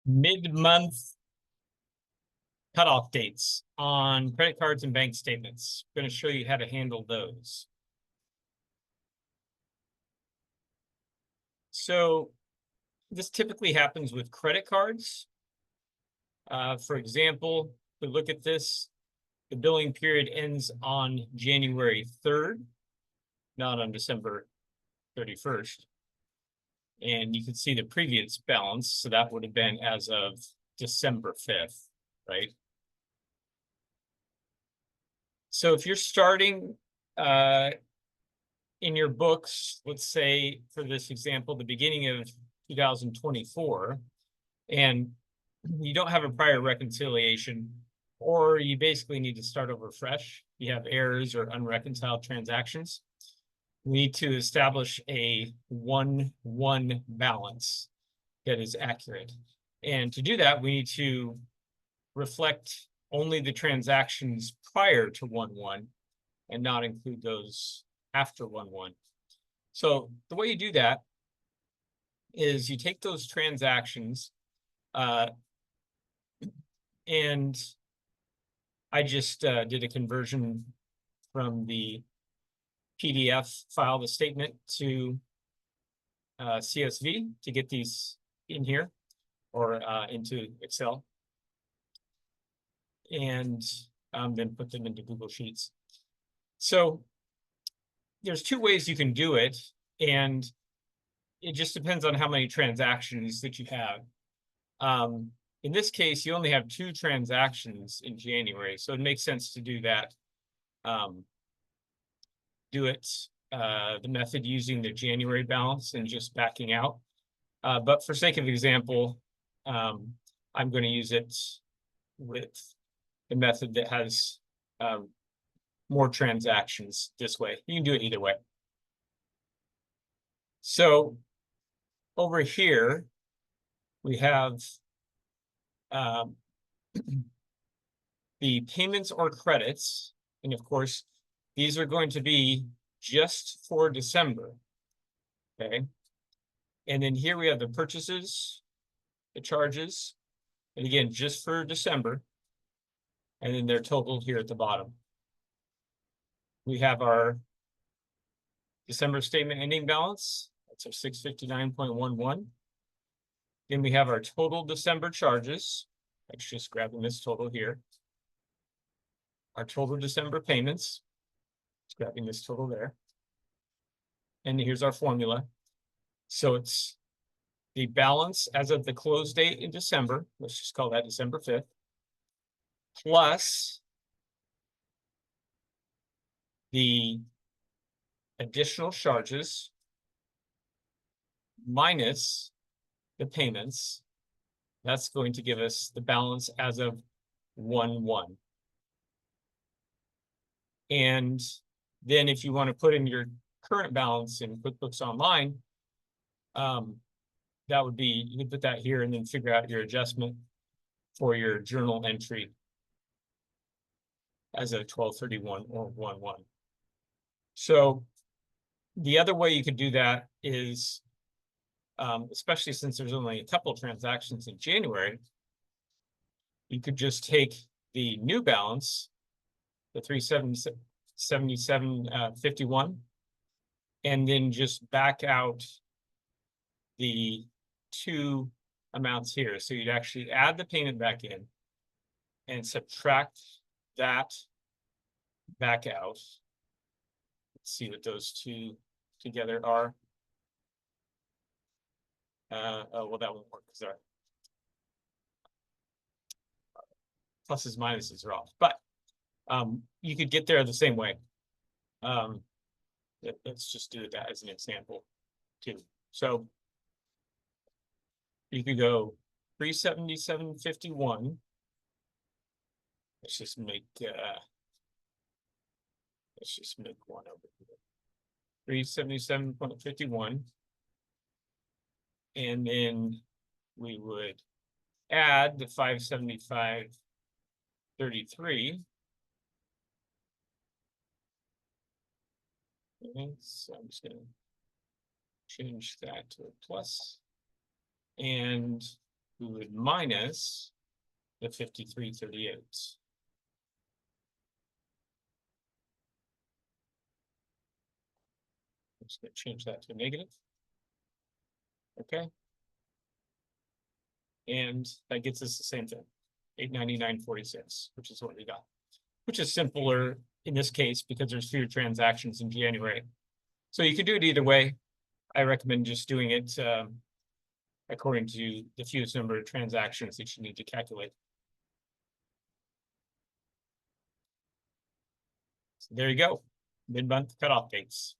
mid-month cutoff dates on credit cards and bank statements. I'm going to show you how to handle those. So this typically happens with credit cards. For example, if we look at this, the billing period ends on January 3rd, not on December 31st. And you can see the previous balance, so that would have been as of December 5th, right? So if you're starting in your books, let's say for this example, the beginning of 2024, and you don't have a prior reconciliation, or you basically need to start over fresh, you have errors or unreconciled transactions, we need to establish a 1-1 balance that is accurate. And to do that, we need to reflect only the transactions prior to 1-1 and not include those after 1-1. So the way you do that is you take those transactions, and I just did a conversion from the PDF file, the statement, to CSV to get these in here or into Excel, and then put them into Google Sheets. So there's two ways you can do it, and it just depends on how many transactions that you have. In this case, you only have 2 transactions in January, so it makes sense to do that. Do it the method using the January balance and just backing out. But for sake of example, I'm going to use it with the method that has more transactions this way. You can do it either way. So over here, we have the payments or credits. And of course, these are going to be just for December. Okay. And then here we have the purchases, the charges, and again, just for December. And then they're totaled here at the bottom. We have our December statement ending balance. That's our 659.11. Then we have our total December charges. That's just grabbing this total here. Our total December payments. Just grabbing this total there. And here's our formula. So it's the balance as of the close date in December. Let's just call that December 5th. Plus the additional charges minus the payments. That's going to give us the balance as of 1-1. And then if you want to put in your current balance in QuickBooks Online, that would be, you can put that here and then figure out your adjustment for your journal entry as a 12/31 or 1-1. So the other way you could do that is, especially since there's only a couple of transactions in January, you could just take the new balance, the 377.51, and then just back out the 2 amounts here. So you'd actually add the payment back in and subtract that back out. Let's see what those 2 together are. Oh, well, that won't work because our pluses minuses are off. But you could get there the same way. Let's just do that as an example too. So you could go 377.51. Let's just make one over here. 377.51. And then we would add the 575.33. Okay, so I'm just going to change that to a plus. And we would minus the 53.38. I'm just going to change that to negative. Okay. And that gets us the same thing, 899.46, which is what we got, which is simpler in this case because there's fewer transactions in January. So you could do it either way. I recommend just doing it according to the fewest number of transactions that you need to calculate. So there you go, mid-month cutoff dates.